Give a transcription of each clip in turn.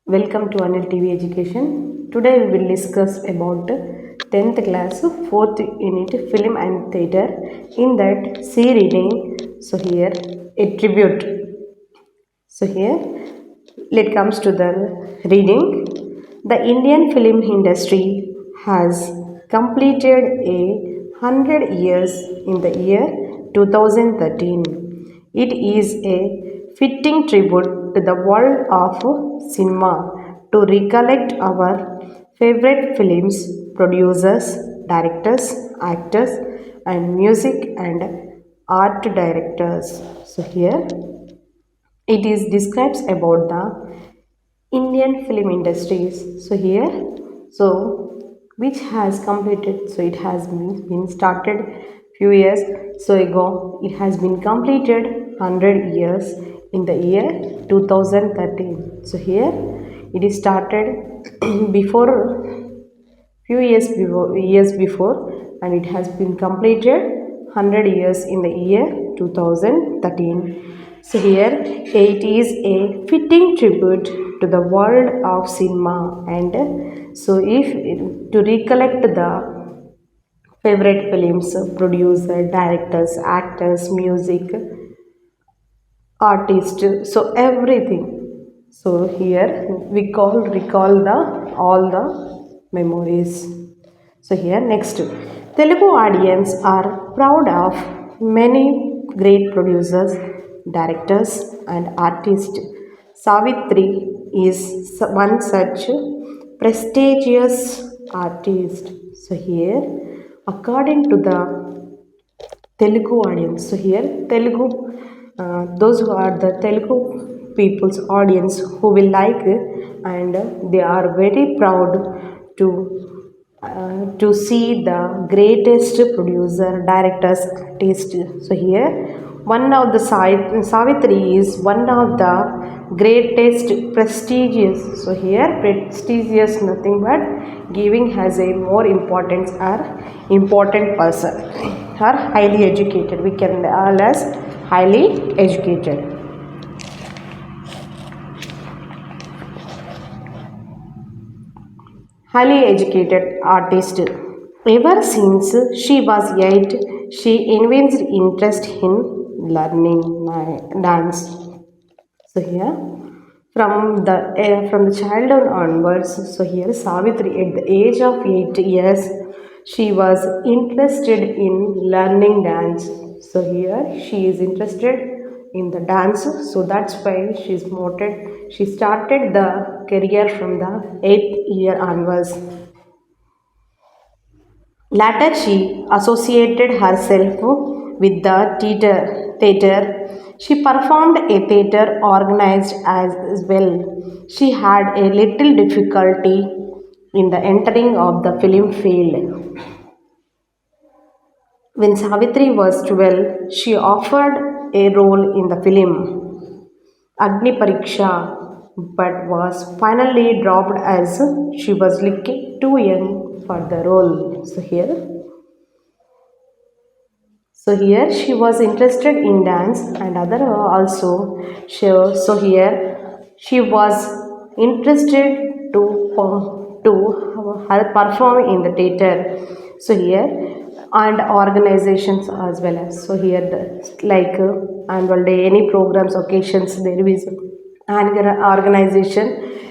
Welcome to Anil TV Education. Today we will discuss about 10th class 4th unit film and theatre. In that, see reading. So here a tribute. So here it comes to the reading. The Indian film industry has completed 100 years in the year 2013. It is a fitting tribute to the world of cinema to recollect our favorite films, producers, directors, actors, and music and art directors. So here it is describes about the Indian film industries. So here, so which has completed. So it has been started few years so ago. It has been completed 100 years in the year 2013. So here it is started before few years before, and it has been completed 100 years in the year 2013. So here it is a fitting tribute to the world of cinema, and so if to recollect the favorite films, producer, directors, actors, music, artist, so everything. So here we call recall the all the memories. So here next, Telugu audience are proud of many great producers, directors, and artists. Savitri is one such prestigious artist. So here, according to the Telugu audience. So here Telugu, those who are the Telugu people's audience who will like it, and they are very proud to see the greatest producer, directors, artists. So here one of the Savitri is one of the greatest prestigious. So here prestigious nothing but giving has a more importance or important person or highly educated. We can all as highly educated. Highly educated artist. Ever since she was 8, she evinced interest in learning dance. So here, from the childhood onwards, so here Savitri at the age of 8 years, she was interested in learning dance. So here she is interested in the dance. So that's why she's motivated. She started the career from the 8th year onwards. Later, she associated herself with the theatre. She performed a theatre organized as well. She had a little difficulty in the entering of the film field. When Savitri was 12, she offered a role in the film Agni Pariksha, but was finally dropped as she was looking too young for the role. So here she was interested in dance and other also. So here she was interested to her perform in the theater. So here and organizations as well as. So here like annual day, any programs, occasions, there is an organization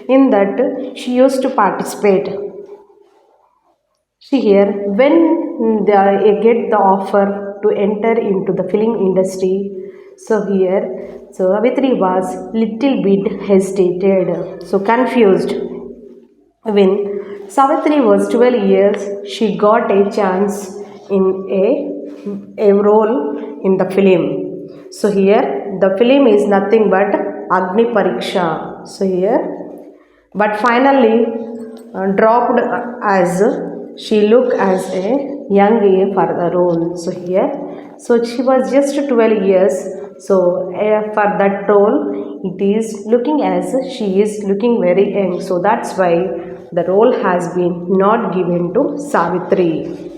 in that she used to participate. See here, when they get the offer to enter into the film industry, so here, so Savitri was little bit hesitated, so confused. When Savitri was 12 years, she got a chance in a role in the film. So here, the film is nothing but Agni Pariksha. So here, but finally dropped as she looked as a young age for the role. So here, so she was just 12 years. So for that role, it is looking as she is looking very young. So that's why the role has been not given to Savitri.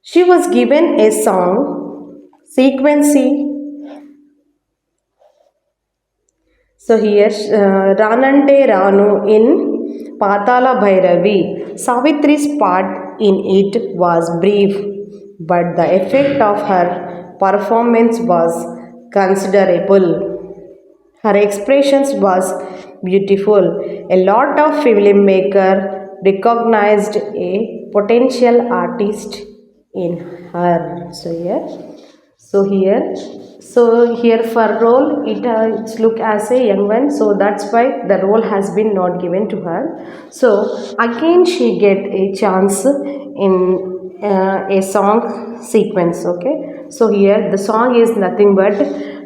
She was given a So here Ranante Ranu in Patala Bhairavi. Savitri's part in it was brief, but the effect of her performance was considerable. Her expressions was beautiful. A lot of filmmaker recognized a potential artist in her. So here for role it's look as a young one, so that's why the role has been not given to her. So again she get a chance in a song sequence. Okay, so here the song is nothing but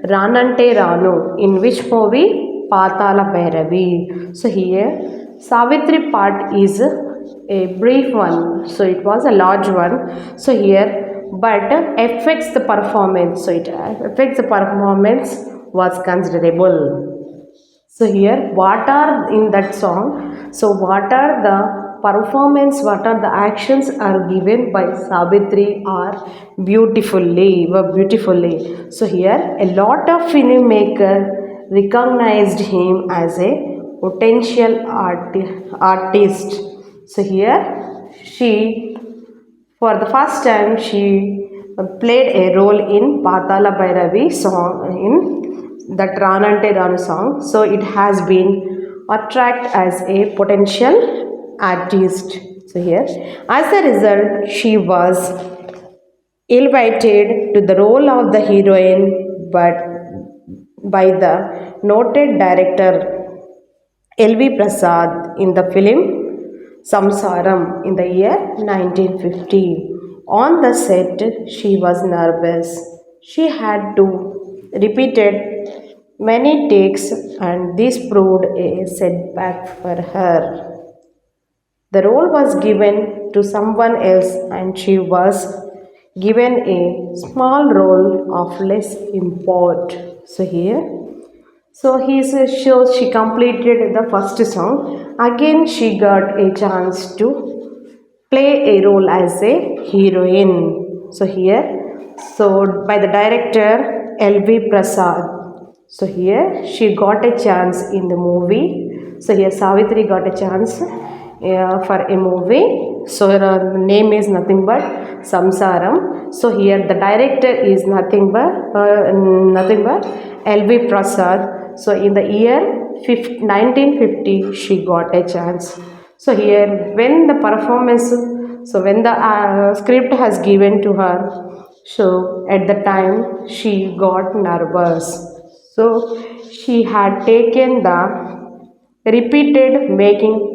Ranante Ranu, in which movie? Patala Bhairavi. So here Savitri part is a brief one, so it was a large one. So here but affects the performance, so it affects the performance was considerable. So here what are in that song, so what are the performance, what are the actions are given by Savitri are beautifully. So here a lot of filmmaker recognized him as a potential artist. So here she for the first time, she played a role in Patala Bhairavi song, in that Ranante Ranu song. So it has been attracted as a potential artist. So here, as a result, she was elevated to the role of the heroine, but by the noted director L.V. Prasad in the film Samsaram in the year 1950. On the set, she was nervous. She had to repeated many takes, and this proved a setback for her. The role was given to someone else, and she was given a small role of less import. So here she completed the first song. Again, she got a chance to play a role as a heroine. So here, so by the director L.V. Prasad. So here she got a chance in the movie. So here Savitri got a chance for a movie. So the name is nothing but Samsaram. So here the director is nothing but L.V. Prasad. So in the year 1950, she got a chance. So here, when the performance, so when the script has given to her, so at the time she got nervous. So she had taken the repeated making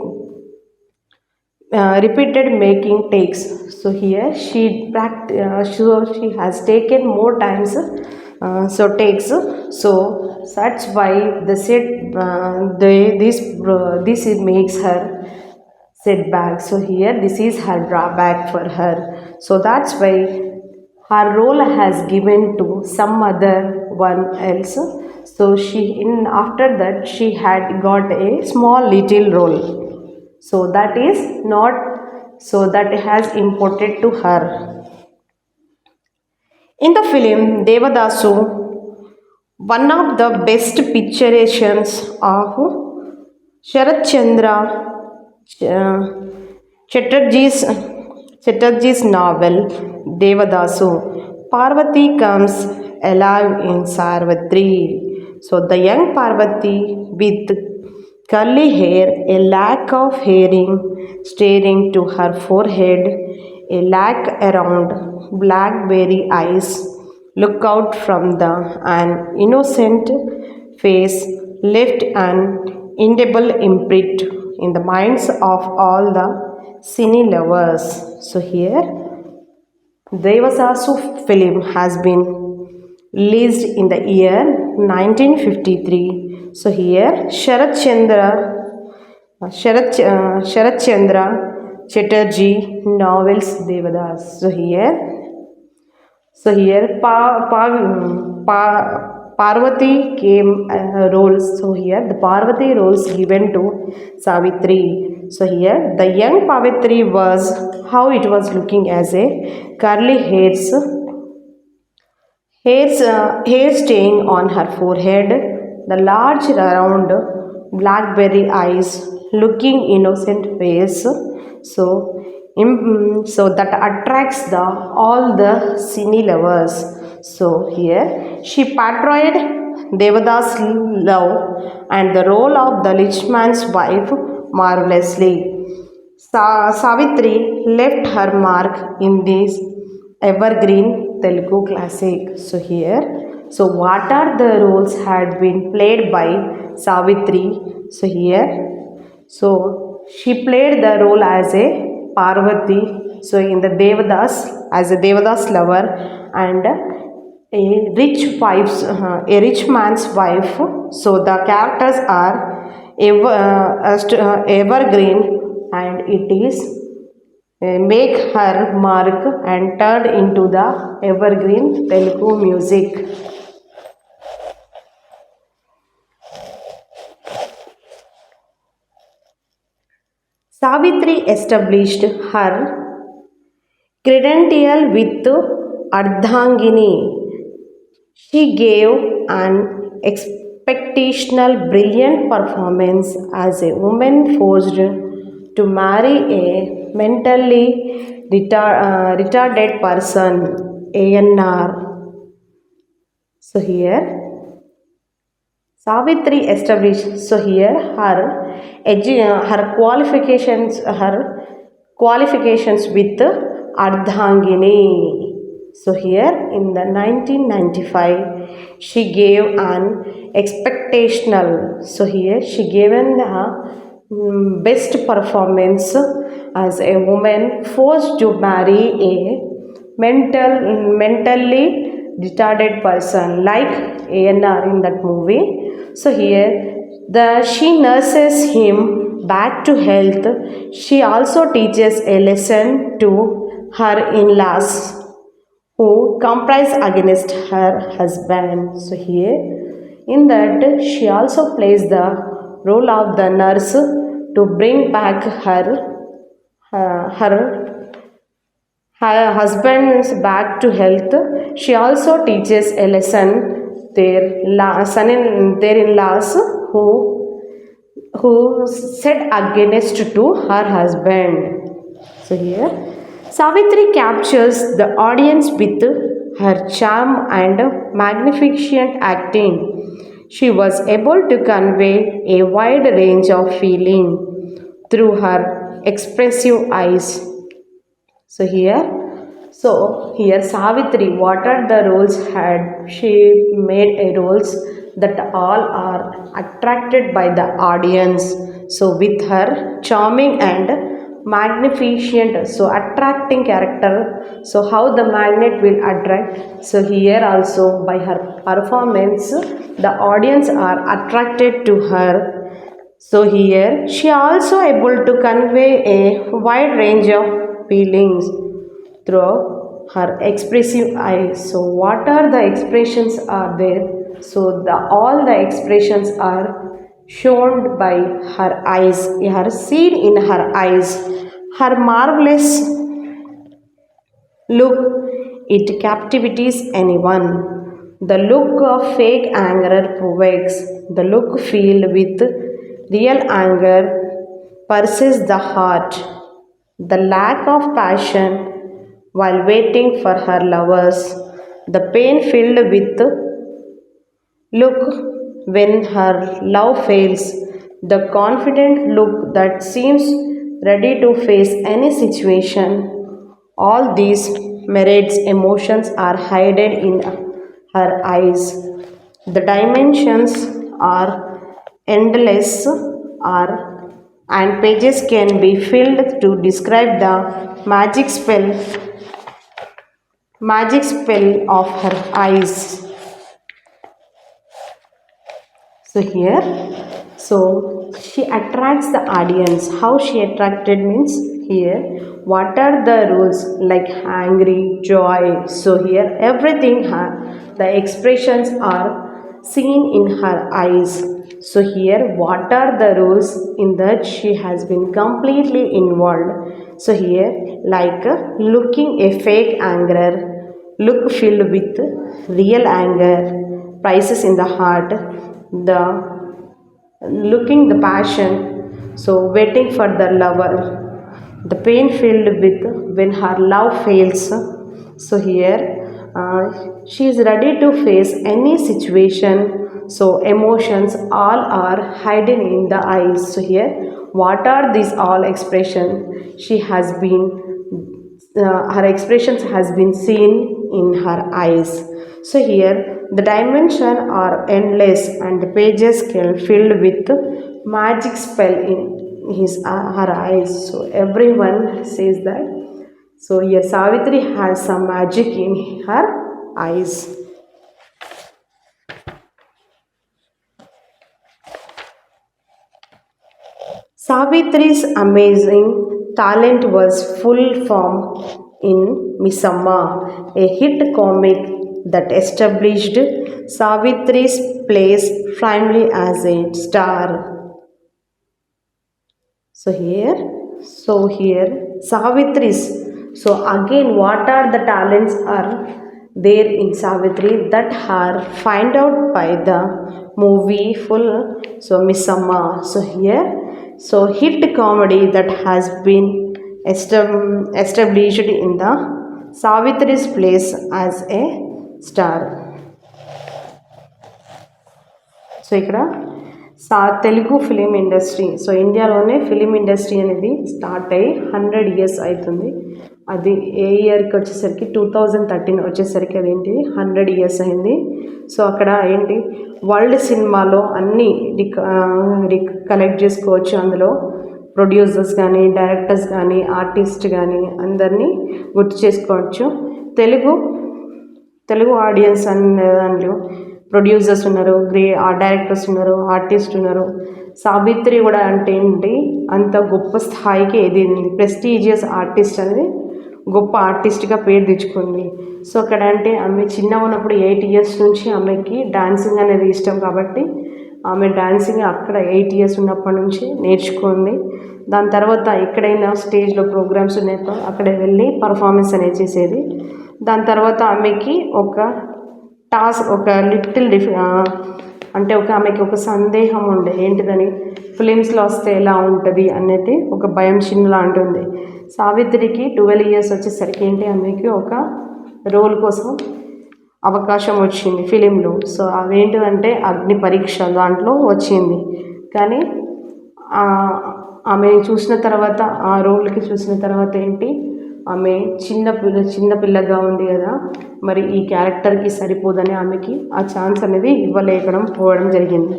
takes. So here so she has taken more times takes. So that's why the this makes her setback. So here this is her drawback for her. So that's why her role has given to some other one else. So after that she had got a small little role. So that is not, so that has imported to her. In the film Devadasu, one of the best picturations of Sharat Chandra Chatterjee's novel Devadasu, Parvati comes alive in Sarvatri. So the young Parvati with curly hair, a lack of hearing staring to her forehead, a lack around blackberry eyes, look out from an innocent face left an indelible imprint in the minds of all the cine lovers. So here Devasasu film has been released in the year 1953. So here Sharat Chandra Chatterjee novels Devadas. So here Parvati came roles. So here the Parvati roles given to Savitri. So here the young Parvati was how it was looking as a curly hair staying on her forehead, the large round blackberry eyes, looking innocent face. So, so that attracts the all the cine lovers. So here she portrayed Devadas' love and the role of the rich man's wife marvelously. Savitri left her mark in this evergreen Telugu classic. So here, so what are the roles had been played by Savitri? So here, so she played the role as a Parvati. So in the Devadas, as a Devadas lover and a rich man's wife. So the characters are evergreen, and it is make her mark and turned into the evergreen Telugu music. Savitri established her credential with Ardhangini. She gave an expectational brilliant performance as a woman forced to marry a mentally retarded person, ANR. So here Savitri established. So here her qualifications with Ardhangini. So here in the 1995 she gave an expectational. So here she given the best performance as a woman forced to marry a mentally retarded person like ANR in that movie. So here she nurses him back to health. She also teaches a lesson to her in-laws who comprise against her husband. So here in that she also plays the role of the nurse to bring back her husband back to health. She also teaches a lesson their in-laws who said against to her husband. So here Savitri captures the audience with her charm and magnificent acting. She was able to convey a wide range of feeling through her expressive eyes. So here Savitri, what are the roles had she made a roles that all are attracted by the audience. So with her charming and magnificent, so attracting character. So how the magnet will attract. So here also by her performance the audience are attracted to her. So here she also able to convey a wide range of feelings through her expressive eyes. So what are the expressions are there? So all the expressions are shown by her eyes, her seen in her eyes. Her marvelous look, it captivates anyone. The look of fake anger provokes. The look filled with real anger pierces the heart. The lack of passion while waiting for her lovers. The pain filled with look when her love fails. The confident look that seems ready to face any situation. All these merits emotions are hidden in her eyes. The dimensions are endless are and pages can be filled to describe the magic spell of her eyes. So here, so she attracts the audience. How she attracted means here, what are the rules like angry, joy. So here everything the expressions are seen in her eyes. So here what are the rules in that she has been completely involved. So here like looking a fake anger, look filled with real anger, prices in the heart. the looking the passion, so waiting for the lover, the pain filled with when her love fails. So here she is ready to face any situation, so emotions all are hidden in the eyes. So here what are these all expression? She has been her expressions has been seen in her eyes. So here the dimension are endless and the pages filled with magic spell in her eyes. So everyone says that. So here Savitri has some magic in her eyes. Savitri's amazing talent was full form in Miss Amma, a hit comic that established Savitri's place firmly as a star. So here, Savitri's. So again, what are the talents are there in Savitri that are find out by the movie full. So Miss Amma. So here, so hit comedy that has been established in the Savitri's place as a star. So ఇక్కడ Telugu film industry, so ఇండియాలోనే film industry అనేది start అయ్యి 100 years అవుతుంది. అది ఏ ఇయర్కి వచ్చేసరికి 2013 వచ్చేసరికి అదేంటి 100 years అయింది. సో అక్కడ ఏంటి వరల్డ్ సినిమాలో అన్నీ కలెక్ట్ చేసుకోవచ్చు. అందులో ప్రొడ్యూసర్స్ కానీ, డైరెక్టర్స్ కానీ, ఆర్టిస్ట్ కానీ అందరినీ గుర్తు చేసుకోవచ్చు. తెలుగు ఆడియన్స్ అనే దాంట్లో ప్రొడ్యూసర్స్ ఉన్నారు, డైరెక్టర్స్ ఉన్నారు, ఆర్టిస్ట్ ఉన్నారు. సావిత్రి కూడా అంటే ఏంటి అంత గొప్ప స్థాయికి ఎదిగింది. ప్రెస్టీజియస్ ఆర్టిస్ట్ అనేది గొప్ప ఆర్టిస్ట్గా పేరు తెచ్చుకుంది. సో అక్కడ అంటే ఆమె చిన్నగా ఉన్నప్పుడు 8 years నుంచి ఆమెకి డాన్సింగ్ అనేది ఇష్టం కాబట్టి ఆమె డాన్సింగ్ అక్కడ 8 years ఉన్నప్పటి నుంచి నేర్చుకుంది. దాని తర్వాత ఎక్కడైనా స్టేజ్లో ప్రోగ్రామ్స్ ఉన్నాయో అక్కడ వెళ్ళి పర్ఫార్మెన్స్ అనేది చేసేది. దాని తర్వాత ఆమెకి ఒక లిటిల్ అంటే ఆమెకి ఒక సందేహం ఉండే ఏంటిదని ఫిలిమ్స్లో వస్తే ఎలా ఉంటుంది అనేది ఒక భయం చిన్నలా ఉంటుంది. సావిత్రికి 12 years వచ్చేసరికి ఏంటి ఆమెకి ఒక రోల్ కోసం అవకాశం వచ్చింది ఫిలింలో. సో అవేంటిదంటే అగ్ని పరీక్ష దాంట్లో వచ్చింది. కానీ ఆమె చూసిన తర్వాత ఆ రోల్కి చూసిన తర్వాత ఏంటి ఆమె చిన్నపిల్లగా ఉంది కదా, మరి ఈ క్యారెక్టర్కి సరిపోదని ఆమెకి ఆ ఛాన్స్ అనేది పోవడం జరిగింది.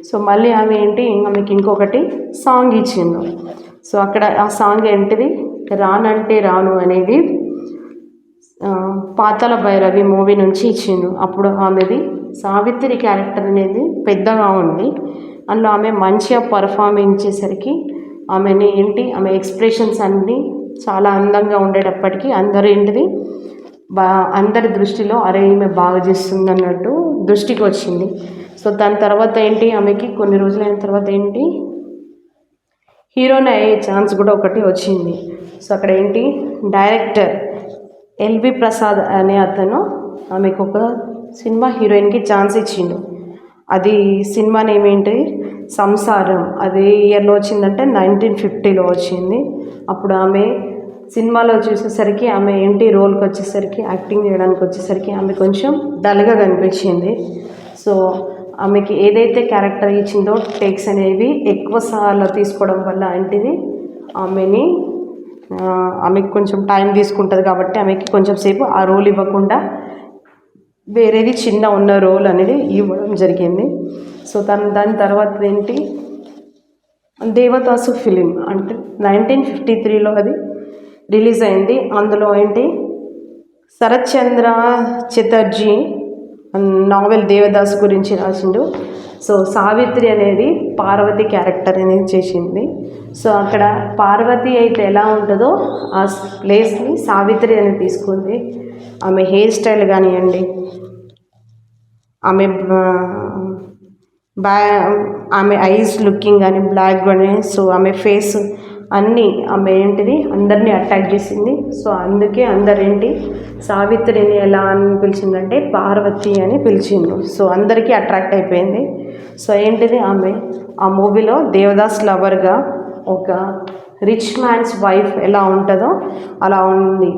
సో మళ్ళీ ఆమె ఏంటి ఆమెకి ఇంకొకటి సాంగ్ ఇచ్చిండు. సో అక్కడ ఆ సాంగ్ ఏంటిది రానంటే రాను అనేది పాతాళ భైరవి మూవీ నుంచి ఇచ్చిండు. అప్పుడు ఆమెది సావిత్రి క్యారెక్టర్ అనేది పెద్దగా ఉంది. అందులో ఆమె మంచిగా పర్ఫార్మెన్స్ చేసేసరికి ఆమె ఎక్స్ప్రెషన్స్ అన్నీ చాలా అందంగా ఉండేటప్పటికీ అందరి దృష్టిలో అరే ఈమె బాగా చేస్తుంది అన్నట్టు దృష్టికి వచ్చింది. సో దాని తర్వాత ఆమెకి కొన్ని రోజులైన తర్వాత హీరోయిన్ అయ్యే ఛాన్స్ కూడా ఒకటి వచ్చింది. సో అక్కడ డైరెక్టర్ ఎల్వి ప్రసాద్ అనే అతను ఆమెకు ఒక సినిమా హీరోయిన్కి ఛాన్స్ ఇచ్చిండు. అది సినిమా నేమ్ సంసారం. అది ఇయర్లో వచ్చిందంటే 1950లో వచ్చింది. అప్పుడు ఆమె సినిమాలో చూసేసరికి ఆమె రోల్కి వచ్చేసరికి యాక్టింగ్ చేయడానికి వచ్చేసరికి ఆమె కొంచెం డల్గా కనిపించింది. సో ఆమెకి ఏదైతే క్యారెక్టర్ ఇచ్చిందో టేక్స్ అనేవి ఎక్కువ సార్లు తీసుకోవడం వల్ల ఆమెకి కొంచెం టైం తీసుకుంటుంది కాబట్టి ఆమెకి కొంచెం సేపు ఆ రోల్ ఇవ్వకుండా వేరేది చిన్న ఉన్న రోల్ అనేది ఇవ్వడం జరిగింది. సో దాని తర్వాత దేవదాసు ఫిలిం అంటే 1953లో అది రిలీజ్ అయింది. అందులో శరత్ చంద్ర చటర్జీ నావెల్ దేవదాసు గురించి రాసిండు. సో సావిత్రి అనేది పార్వతి క్యారెక్టర్ అనేది చేసింది. సో అక్కడ పార్వతి అయితే ఎలా ఉంటుందో ఆ ప్లేస్ని సావిత్రి అనేది తీసుకుంది. ఆమె హెయిర్ స్టైల్ కానివ్వండి, ఆమె ఐస్ లుకింగ్ కానీ బ్లాక్ కానీ, సో ఆమె ఫేస్ అన్నీ ఆమె ఏంటిది అందరినీ అటాక్ చేసింది. సో అందుకే అందరేంటి సావిత్రిని ఎలా అని పిలిచిందంటే పార్వతి అని పిలిచిండ్రు. సో అందరికీ అట్రాక్ట్ అయిపోయింది. సో ఏంటిది ఆమె ఆ మూవీలో దేవదాస్ లవర్గా ఒక రిచ్ మ్యాన్స్ వైఫ్ ఎలా ఉంటుందో అలా ఉంది.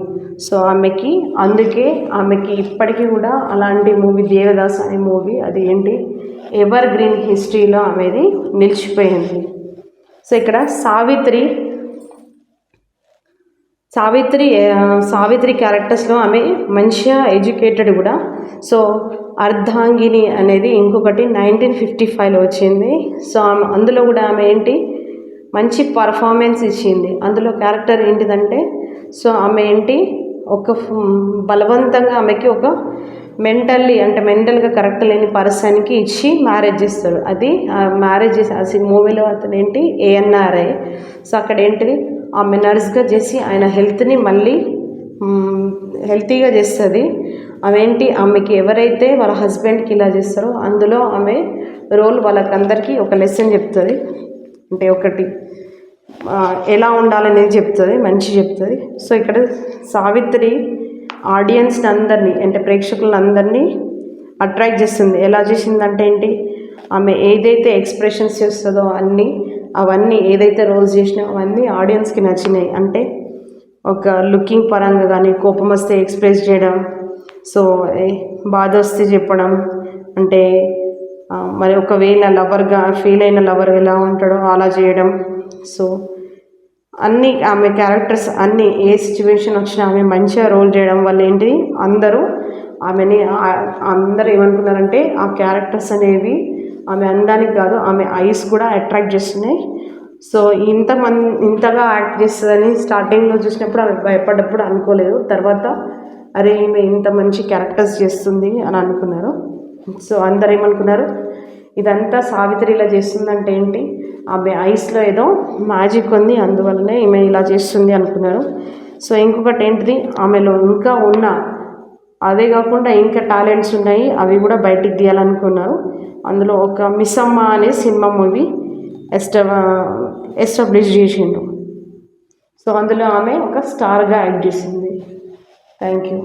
సో అందుకే ఆమెకి ఇప్పటికీ కూడా అలాంటి మూవీ దేవదాస్ అనే మూవీ అది ఏంటి ఎవర్ గ్రీన్ హిస్టరీలో ఆమెది నిలిచిపోయింది. సో ఇక్కడ సావిత్రి క్యారెక్టర్స్లో ఆమె మంచిగా ఎడ్యుకేటెడ్ కూడా. సో అర్ధాంగిని అనేది ఇంకొకటి 1955లో వచ్చింది. సో అందులో కూడా ఆమె ఏంటి మంచి పర్ఫార్మెన్స్ ఇచ్చింది. అందులో క్యారెక్టర్ ఏంటిదంటే సో ఆమె ఏంటి ఒక బలవంతంగా ఆమెకి ఒక మెంటల్గా కరెక్ట్ లేని పర్సన్కి ఇచ్చి మ్యారేజ్ చేస్తారు. అది మ్యారేజ్ చేసి మూవీలో అతను ఏంటి ANRI. సో అక్కడ ఏంటిది ఆమె నర్స్గా చేసి ఆయన హెల్త్ని మళ్ళీ హెల్తీగా చేస్తుంది. ఆమెకి ఎవరైతే వాళ్ళ హస్బెండ్కి ఇలా చేస్తారో అందులో ఆమె రోల్ వాళ్ళకందరికీ ఒక లెసన్ చెప్తుంది. అంటే ఒకటి ఎలా ఉండాలనేది చెప్తుంది, మంచి చెప్తుంది. సో ఇక్కడ సావిత్రి ఆడియన్స్ని అందరినీ అంటే ప్రేక్షకులందరినీ అట్రాక్ట్ చేస్తుంది. ఎలా చేసిందంటే ఏంటి ఆమె ఏదైతే ఎక్స్ప్రెషన్స్ చేస్తుందో అవన్నీ ఏదైతే రోల్స్ చేసినా అవన్నీ ఆడియన్స్కి నచ్చినాయి. అంటే ఒక లుకింగ్ పరంగా కానీ కోపం వస్తే ఎక్స్ప్రెస్ చేయడం, సో బాధ వస్తే చెప్పడం, అంటే మరి ఒకవేళ లవర్గా ఫీల్ అయిన లవర్ ఎలా ఉంటాడో అలా చేయడం. సో అన్నీ ఆమె క్యారెక్టర్స్ అన్నీ ఏ సిచ్యువేషన్ వచ్చినా ఆమె మంచిగా రోల్ చేయడం వల్ల ఏంటి అందరూ ఏమనుకున్నారంటే ఆ క్యారెక్టర్స్ అనేవి ఆమె అందానికి కాదు ఆమె ఐస్ కూడా అట్రాక్ట్ చేస్తున్నాయి. సో ఇంతగా యాక్ట్ చేస్తుందని స్టార్టింగ్లో చూసినప్పుడు ఆమె భయపడ్డప్పుడు అనుకోలేదు. తర్వాత అరే ఈమె ఇంత మంచి క్యారెక్టర్స్ చేస్తుంది అని అనుకున్నారు. సో అందరు ఏమనుకున్నారు ఇదంతా సావిత్రి ఇలా చేస్తుందంటే ఏంటి ఆమె ఐస్లో ఏదో మ్యాజిక్ ఉంది, అందువల్లనే ఈమె ఇలా చేస్తుంది అనుకున్నారు. సో ఇంకొకటి ఏంటిది ఆమెలో ఇంకా అదే కాకుండా ఇంకా టాలెంట్స్ ఉన్నాయి, అవి కూడా బయటికి తీయాలనుకున్నారు. అందులో ఒక మిస్సమ్మ అనే సినిమా మూవీ ఎస్టాబ్లిష్ చేసిండు. సో అందులో ఆమె ఒక స్టార్గా యాక్ట్ చేసింది. Thank you.